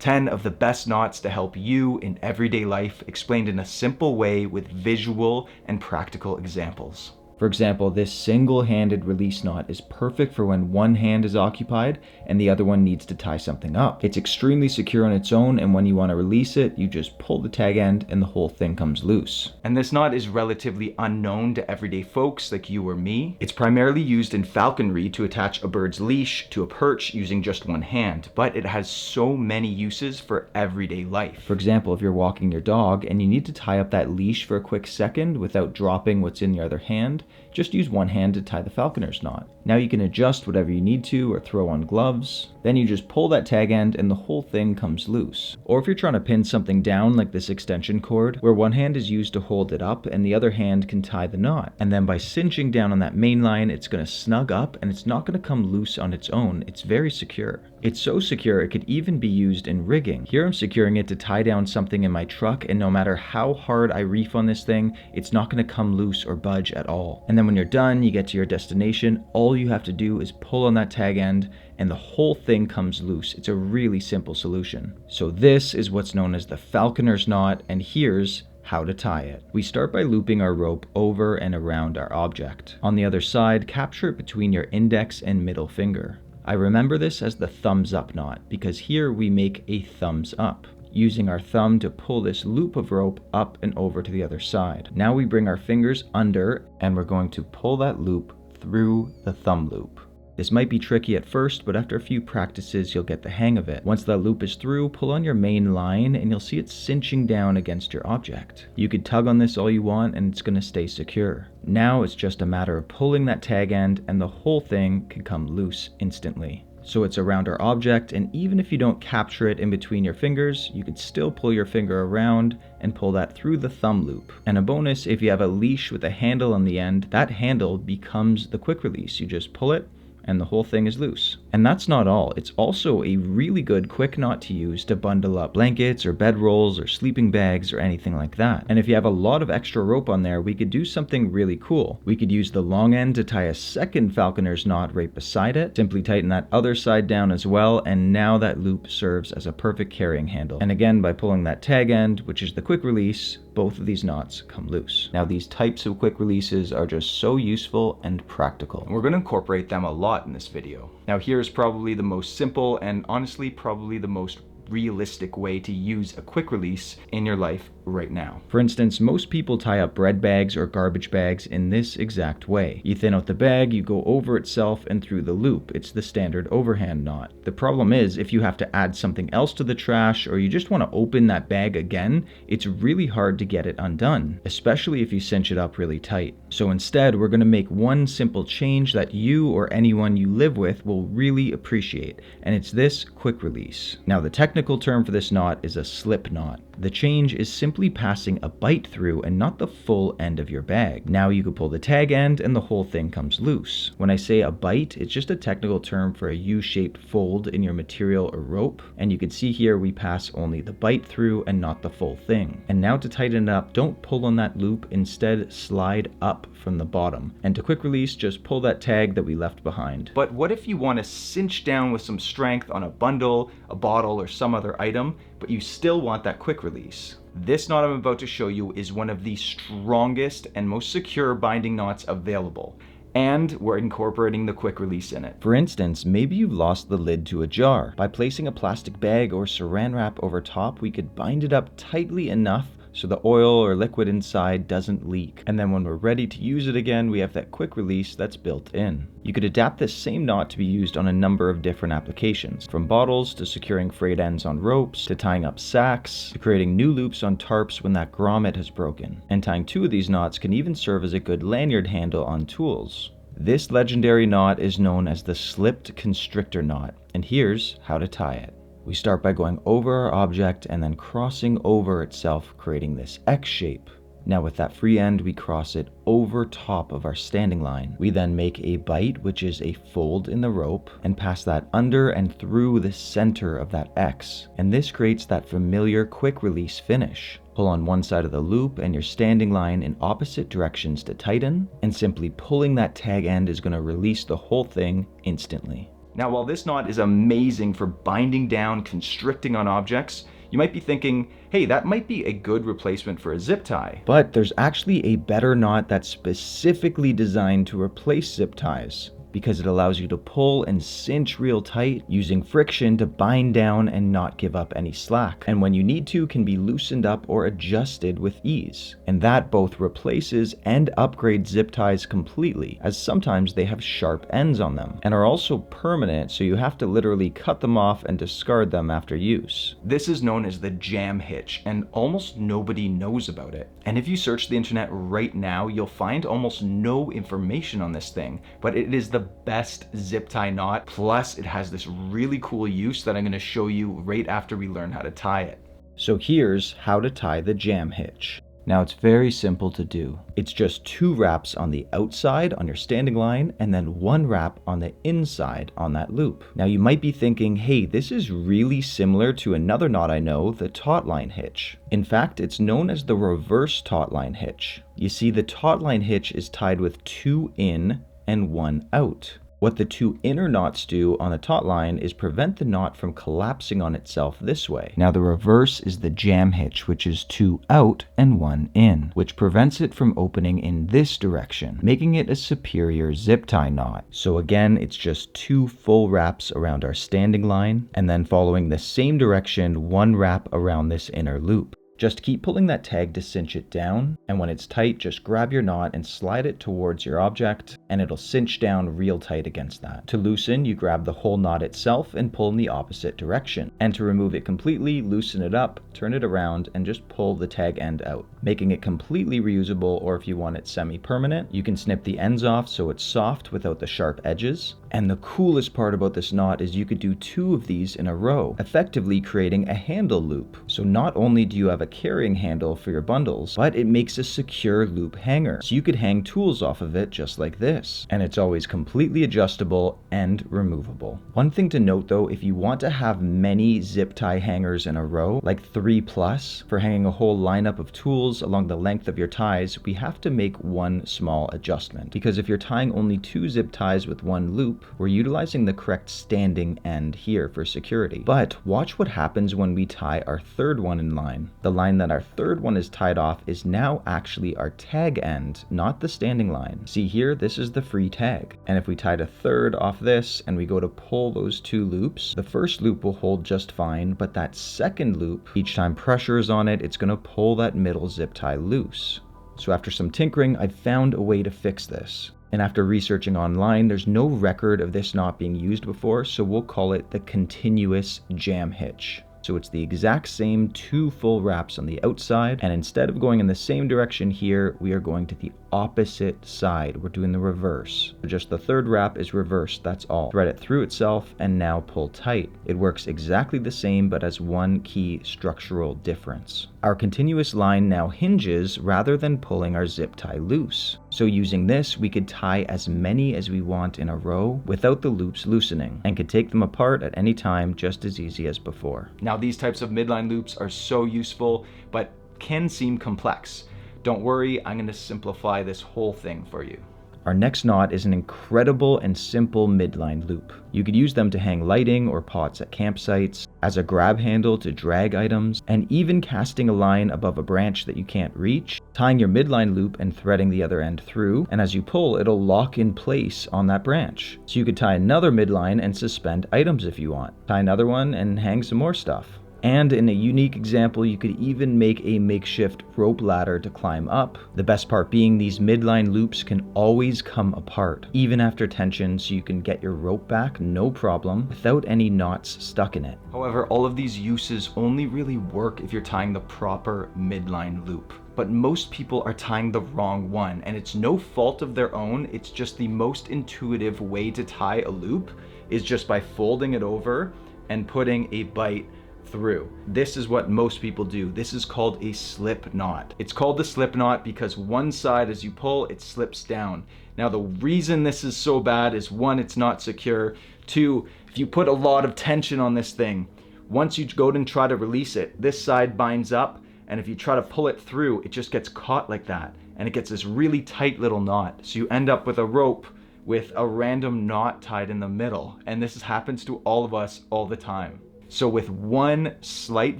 10 of the best knots to help you in everyday life, explained in a simple way with visual and practical examples. For example, this single-handed release knot is perfect for when one hand is occupied and the other one needs to tie something up. It's extremely secure on its own, and when you want to release it, you just pull the tag end and the whole thing comes loose. And this knot is relatively unknown to everyday folks like you or me. It's primarily used in falconry to attach a bird's leash to a perch using just one hand, but it has so many uses for everyday life. For example, if you're walking your dog and you need to tie up that leash for a quick second without dropping what's in your other hand, just use one hand to tie the Falconer's knot. Now you can adjust whatever you need to or throw on gloves. Then you just pull that tag end and the whole thing comes loose. Or if you're trying to pin something down like this extension cord, where one hand is used to hold it up and the other hand can tie the knot. And then by cinching down on that main line, it's going to snug up and it's not going to come loose on its own. It's very secure. It's so secure it could even be used in rigging. Here I'm securing it to tie down something in my truck, and no matter how hard I reef on this thing, it's not going to come loose or budge at all. And then when you're done, you get to your destination, all you have to do is pull on that tag end and the whole thing comes loose. It's a really simple solution. So this is what's known as the Falconer's knot, and here's how to tie it. We start by looping our rope over and around our object. On the other side, capture it between your index and middle finger. I remember this as the thumbs up knot because here we make a thumbs up, using our thumb to pull this loop of rope up and over to the other side. Now we bring our fingers under and we're going to pull that loop through the thumb loop. This might be tricky at first, but after a few practices, you'll get the hang of it. Once that loop is through, pull on your main line and you'll see it cinching down against your object. You could tug on this all you want and it's going to stay secure. Now it's just a matter of pulling that tag end and the whole thing can come loose instantly. So it's around our object, and even if you don't capture it in between your fingers, you could still pull your finger around and pull that through the thumb loop. And a bonus, if you have a leash with a handle on the end, that handle becomes the quick release. You just pull it and the whole thing is loose. And that's not all. It's also a really good quick knot to use to bundle up blankets or bedrolls or sleeping bags or anything like that. And if you have a lot of extra rope on there, we could do something really cool. We could use the long end to tie a second Falconer's knot right beside it, simply tighten that other side down as well, and now that loop serves as a perfect carrying handle. And again, by pulling that tag end, which is the quick release, both of these knots come loose. Now these types of quick releases are just so useful and practical. We're going to incorporate them a lot in this video. Now here's probably the most simple and honestly probably the most realistic way to use a quick release in your life right now. For instance, most people tie up bread bags or garbage bags in this exact way. You thin out the bag, you go over itself and through the loop. It's the standard overhand knot. The problem is if you have to add something else to the trash or you just want to open that bag again, it's really hard to get it undone, especially if you cinch it up really tight. So instead, we're going to make one simple change that you or anyone you live with will really appreciate, and it's this quick release. Now the technical term for this knot is a slip knot. The change is simply passing a bite through and not the full end of your bag. Now you can pull the tag end and the whole thing comes loose. When I say a bite, it's just a technical term for a U-shaped fold in your material or rope. And you can see here we pass only the bite through and not the full thing. And now to tighten it up, don't pull on that loop, instead slide up from the bottom. And to quick release, just pull that tag that we left behind. But what if you want to cinch down with some strength on a bundle, a bottle, or some other item, but you still want that quick release? This knot I'm about to show you is one of the strongest and most secure binding knots available, and we're incorporating the quick release in it. For instance, maybe you've lost the lid to a jar. By placing a plastic bag or saran wrap over top, we could bind it up tightly enough so the oil or liquid inside doesn't leak. And then when we're ready to use it again, we have that quick release that's built in. You could adapt this same knot to be used on a number of different applications, from bottles to securing frayed ends on ropes, to tying up sacks, to creating new loops on tarps when that grommet has broken. And tying two of these knots can even serve as a good lanyard handle on tools. This legendary knot is known as the slipped constrictor knot, and here's how to tie it. We start by going over our object and then crossing over itself, creating this X shape. Now with that free end, we cross it over top of our standing line. We then make a bite, which is a fold in the rope, and pass that under and through the center of that X. And this creates that familiar quick release finish. Pull on one side of the loop and your standing line in opposite directions to tighten, and simply pulling that tag end is going to release the whole thing instantly. Now, while this knot is amazing for binding down, constricting on objects, you might be thinking, hey, that might be a good replacement for a zip tie. But there's actually a better knot that's specifically designed to replace zip ties, because it allows you to pull and cinch real tight using friction to bind down and not give up any slack. And when you need to, can be loosened up or adjusted with ease. And that both replaces and upgrades zip ties completely, as sometimes they have sharp ends on them, and are also permanent, so you have to literally cut them off and discard them after use. This is known as the jam hitch, and almost nobody knows about it. And if you search the internet right now, you'll find almost no information on this thing, but it is the best zip tie knot. Plus, it has this really cool use that I'm going to show you right after we learn how to tie it. So here's how to tie the jam hitch. Now it's very simple to do. It's just 2 wraps on the outside on your standing line and then 1 wrap on the inside on that loop. Now you might be thinking, hey, this is really similar to another knot I know, the taut line hitch. In fact, it's known as the reverse taut line hitch. You see, the taut line hitch is tied with 2 in and 1 out. What the 2 inner knots do on the taut line is prevent the knot from collapsing on itself this way. Now the reverse is the jam hitch, which is 2 out and 1 in, which prevents it from opening in this direction, making it a superior zip tie knot. So again, it's just 2 full wraps around our standing line, and then following the same direction, 1 wrap around this inner loop. Just keep pulling that tag to cinch it down, and when it's tight, just grab your knot and slide it towards your object, and it'll cinch down real tight against that. To loosen, you grab the whole knot itself and pull in the opposite direction. And to remove it completely, loosen it up, turn it around, and just pull the tag end out, making it completely reusable, or if you want it semi-permanent, you can snip the ends off so it's soft without the sharp edges. And the coolest part about this knot is you could do 2 of these in a row, effectively creating a handle loop. So not only do you have a carrying handle for your bundles, but it makes a secure loop hanger. So you could hang tools off of it just like this. And it's always completely adjustable and removable. One thing to note though, if you want to have many zip tie hangers in a row, like 3+ for hanging a whole lineup of tools along the length of your ties, we have to make one small adjustment. Because if you're tying only 2 zip ties with 1 loop, we're utilizing the correct standing end here for security. But watch what happens when we tie our 3rd one in line. The line that our 3rd one is tied off is now actually our tag end, not the standing line. See here, this is the free tag. And if we tied a 3rd off this and we go to pull those 2 loops, the first loop will hold just fine, but that 2nd loop, each time pressure is on it, it's going to pull that middle zip tie loose. So after some tinkering, I found a way to fix this. And after researching online, there's no record of this knot being used before, so we'll call it the continuous jam hitch. So it's the exact same 2 full wraps on the outside, and instead of going in the same direction here, we are going to the opposite side. We're doing the reverse. Just the 3rd wrap is reversed, that's all. Thread it through itself and now pull tight. It works exactly the same, but has one key structural difference. Our continuous line now hinges rather than pulling our zip tie loose. So using this, we could tie as many as we want in a row without the loops loosening, and could take them apart at any time just as easy as before. Now these types of midline loops are so useful, but can seem complex. Don't worry, I'm going to simplify this whole thing for you. Our next knot is an incredible and simple midline loop. You could use them to hang lighting or pots at campsites, as a grab handle to drag items, and even casting a line above a branch that you can't reach, tying your midline loop and threading the other end through, and as you pull, it'll lock in place on that branch. So you could tie another midline and suspend items if you want. Tie another one and hang some more stuff. And in a unique example, you could even make a makeshift rope ladder to climb up. The best part being these midline loops can always come apart, even after tension, so you can get your rope back no problem without any knots stuck in it. However, all of these uses only really work if you're tying the proper midline loop. But most people are tying the wrong one, and it's no fault of their own. It's just the most intuitive way to tie a loop is just by folding it over and putting a bite through. This is what most people do. This is called a slip knot. It's called the slip knot because one side, as you pull, it slips down. Now the reason this is so bad is 1, it's not secure. 2, if you put a lot of tension on this thing, once you go and try to release it, this side binds up, and if you try to pull it through, it just gets caught like that, and it gets this really tight little knot. So you end up with a rope with a random knot tied in the middle. And this happens to all of us all the time. So with one slight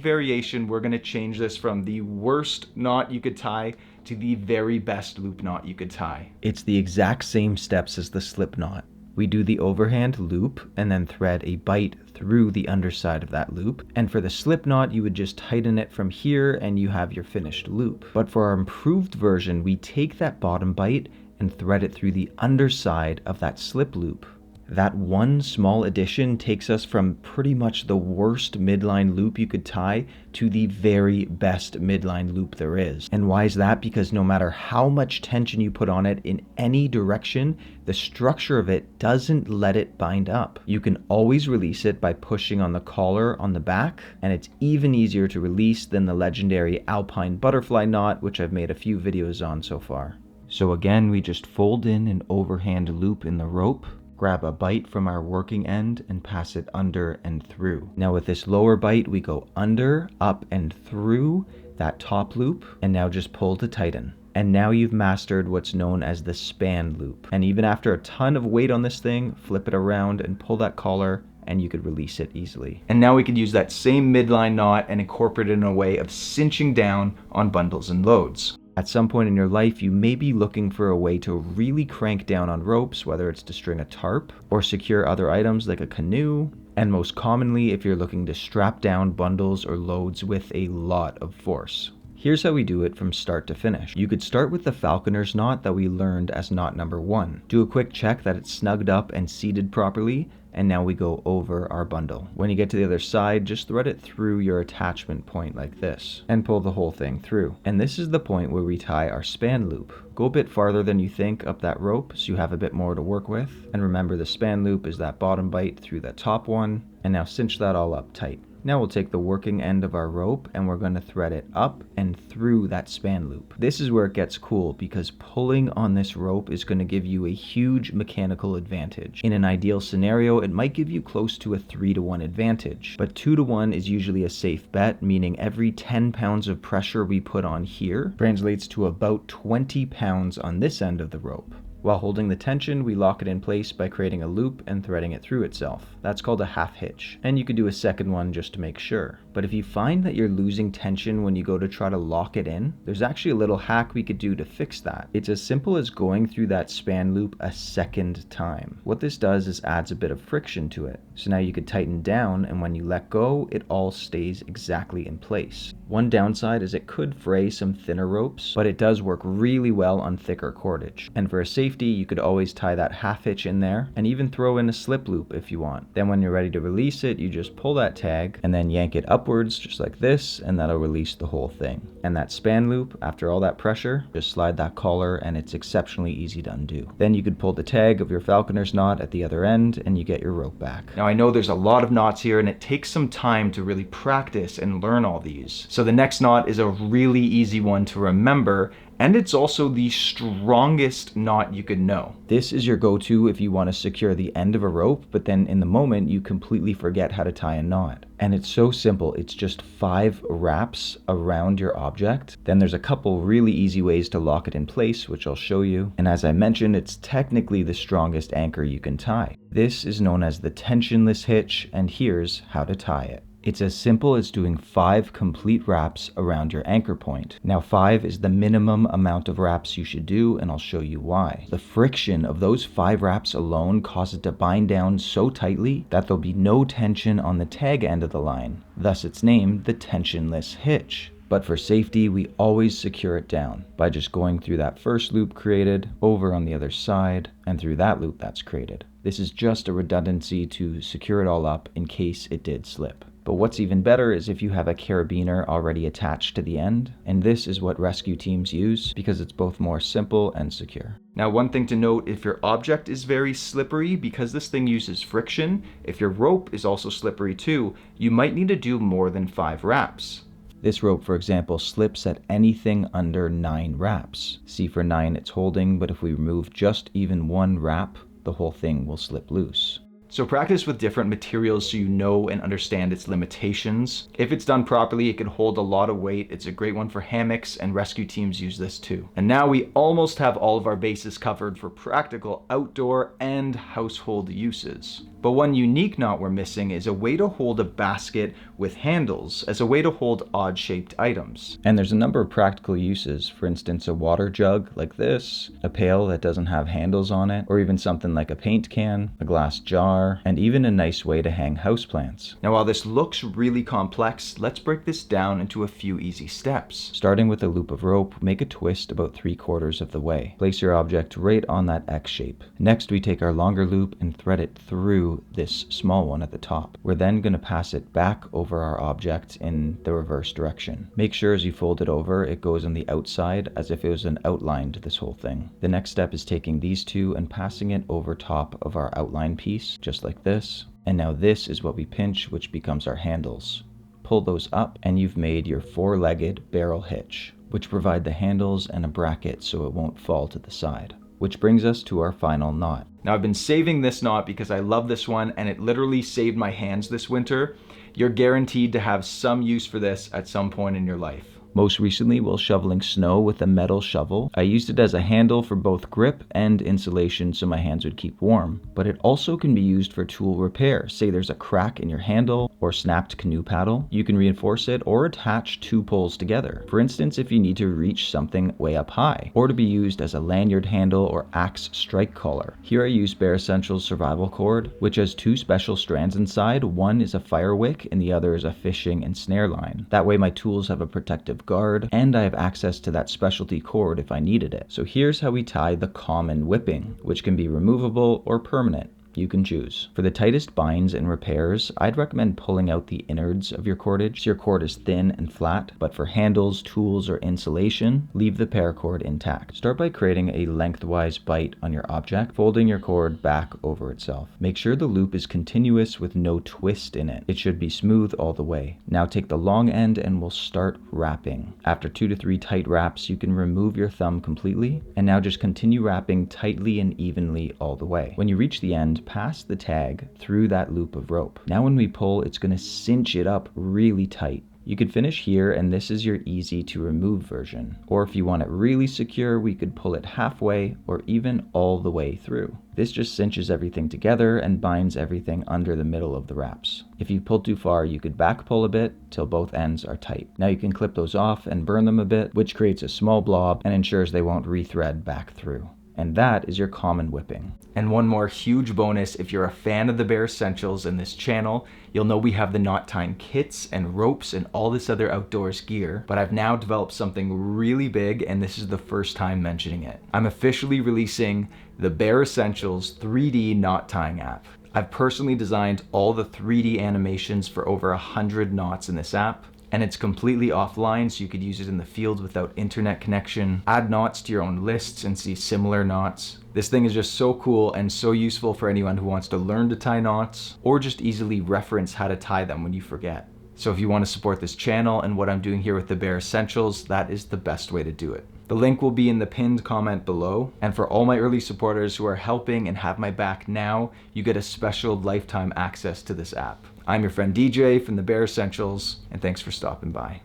variation, we're gonna change this from the worst knot you could tie to the very best loop knot you could tie. It's the exact same steps as the slip knot. We do the overhand loop and then thread a bight through the underside of that loop. And for the slip knot, you would just tighten it from here and you have your finished loop. But for our improved version, we take that bottom bight and thread it through the underside of that slip loop. That one small addition takes us from pretty much the worst midline loop you could tie to the very best midline loop there is. And why is that? Because no matter how much tension you put on it in any direction, the structure of it doesn't let it bind up. You can always release it by pushing on the collar on the back, and it's even easier to release than the legendary Alpine butterfly knot, which I've made a few videos on so far. So again, we just fold in an overhand loop in the rope, grab a bight from our working end and pass it under and through. Now with this lower bight, we go under, up, and through that top loop, and now just pull to tighten. And now you've mastered what's known as the span loop. And even after a ton of weight on this thing, flip it around and pull that collar, and you could release it easily. And now we could use that same midline knot and incorporate it in a way of cinching down on bundles and loads. At some point in your life, you may be looking for a way to really crank down on ropes, whether it's to string a tarp or secure other items like a canoe, and most commonly if you're looking to strap down bundles or loads with a lot of force. Here's how we do it from start to finish. You could start with the Falconer's knot that we learned as knot number 1. Do a quick check that it's snugged up and seated properly, and now we go over our bundle. When you get to the other side, just thread it through your attachment point like this, and pull the whole thing through. And this is the point where we tie our span loop. Go a bit farther than you think up that rope so you have a bit more to work with. And remember, the span loop is that bottom bight through that top one, and now cinch that all up tight. Now we'll take the working end of our rope and we're going to thread it up and through that span loop. This is where it gets cool because pulling on this rope is going to give you a huge mechanical advantage. In an ideal scenario, it might give you close to a 3-to-1 advantage, but 2-to-1 is usually a safe bet, meaning every 10 pounds of pressure we put on here translates to about 20 pounds on this end of the rope. While holding the tension, we lock it in place by creating a loop and threading it through itself. That's called a half hitch, and you could do a second one just to make sure. But if you find that you're losing tension when you go to try to lock it in, there's actually a little hack we could do to fix that. It's as simple as going through that span loop a second time. What this does is adds a bit of friction to it. So now you could tighten down, and when you let go, it all stays exactly in place. One downside is it could fray some thinner ropes, but it does work really well on thicker cordage. And for a safety, you could always tie that half hitch in there and even throw in a slip loop if you want. Then when you're ready to release it, you just pull that tag and then yank it upwards just like this, and that'll release the whole thing. And that span loop, after all that pressure, just slide that collar and it's exceptionally easy to undo. Then you could pull the tag of your Falconer's knot at the other end and you get your rope back. Now I know there's a lot of knots here and it takes some time to really practice and learn all these. So the next knot is a really easy one to remember, and it's also the strongest knot you could know. This is your go-to if you want to secure the end of a rope, but then in the moment you completely forget how to tie a knot. And it's so simple, it's just 5 wraps around your object. Then there's a couple really easy ways to lock it in place, which I'll show you. And as I mentioned, it's technically the strongest anchor you can tie. This is known as the tensionless hitch, and here's how to tie it. It's as simple as doing 5 complete wraps around your anchor point. Now 5 is the minimum amount of wraps you should do, and I'll show you why. The friction of those 5 wraps alone cause it to bind down so tightly that there'll be no tension on the tag end of the line. Thus it's named the tensionless hitch. But for safety, we always secure it down by just going through that first loop created, over on the other side, and through that loop that's created. This is just a redundancy to secure it all up in case it did slip. But what's even better is if you have a carabiner already attached to the end, and this is what rescue teams use because it's both more simple and secure. Now one thing to note, if your object is very slippery, because this thing uses friction, if your rope is also slippery too, you might need to do more than 5 wraps. This rope, for example, slips at anything under 9 wraps. See, for 9 it's holding, but if we remove just even 1 wrap, the whole thing will slip loose. So practice with different materials so you know and understand its limitations. If it's done properly, it can hold a lot of weight. It's a great one for hammocks, and rescue teams use this too. And now we almost have all of our bases covered for practical outdoor and household uses. But one unique knot we're missing is a way to hold a basket with handles as a way to hold odd-shaped items. And there's a number of practical uses. For instance, a water jug like this, a pail that doesn't have handles on it, or even something like a paint can, a glass jar, and even a nice way to hang houseplants. Now, while this looks really complex, let's break this down into a few easy steps. Starting with a loop of rope, make a twist about 3/4 of the way. Place your object right on that X shape. Next, we take our longer loop and thread it through this small one at the top. We're then going to pass it back over our object in the reverse direction. Make sure as you fold it over, it goes on the outside as if it was an outline to this whole thing. The next step is taking these two and passing it over top of our outline piece, just like this. And now this is what we pinch, which becomes our handles. Pull those up and you've made your 4-legged barrel hitch, which provide the handles and a bracket so it won't fall to the side. Which brings us to our final knot. Now, I've been saving this knot because I love this one and it literally saved my hands this winter. You're guaranteed to have some use for this at some point in your life. Most recently, while shoveling snow with a metal shovel, I used it as a handle for both grip and insulation so my hands would keep warm. But it also can be used for tool repair. Say there's a crack in your handle or snapped canoe paddle, you can reinforce it or attach 2 poles together. For instance, if you need to reach something way up high, or to be used as a lanyard handle or axe strike collar. Here I use Bare Essentials survival cord, which has 2 special strands inside. One is a fire wick and the other is a fishing and snare line. That way my tools have a protective guard, and I have access to that specialty cord if I needed it. So here's how we tie the common whipping, which can be removable or permanent. You can choose. For the tightest binds and repairs, I'd recommend pulling out the innards of your cordage so your cord is thin and flat, but for handles, tools, or insulation, leave the paracord intact. Start by creating a lengthwise bite on your object, folding your cord back over itself. Make sure the loop is continuous with no twist in it. It should be smooth all the way. Now take the long end and we'll start wrapping. After 2 to 3 tight wraps, you can remove your thumb completely, and now just continue wrapping tightly and evenly all the way. When you reach the end, pass the tag through that loop of rope. Now when we pull, it's going to cinch it up really tight. You could finish here, and this is your easy to remove version. Or if you want it really secure, we could pull it halfway or even all the way through. This just cinches everything together and binds everything under the middle of the wraps. If you pull too far, you could back pull a bit till both ends are tight. Now you can clip those off and burn them a bit, which creates a small blob and ensures they won't rethread back through. And that is your common whipping. And one more huge bonus, if you're a fan of the Bare Essentials in this channel, you'll know we have the knot tying kits and ropes and all this other outdoors gear, but I've now developed something really big, and this is the first time mentioning it. I'm officially releasing the Bare Essentials 3D knot tying app. I've personally designed all the 3D animations for over 100 knots in this app. And it's completely offline, so you could use it in the field without internet connection, add knots to your own lists and see similar knots. This thing is just so cool and so useful for anyone who wants to learn to tie knots or just easily reference how to tie them when you forget. So if you want to support this channel and what I'm doing here with the Bare Essentials, that is the best way to do it. The link will be in the pinned comment below. And for all my early supporters who are helping and have my back now, you get a special lifetime access to this app. I'm your friend DJ from the Bare Essentials, and thanks for stopping by.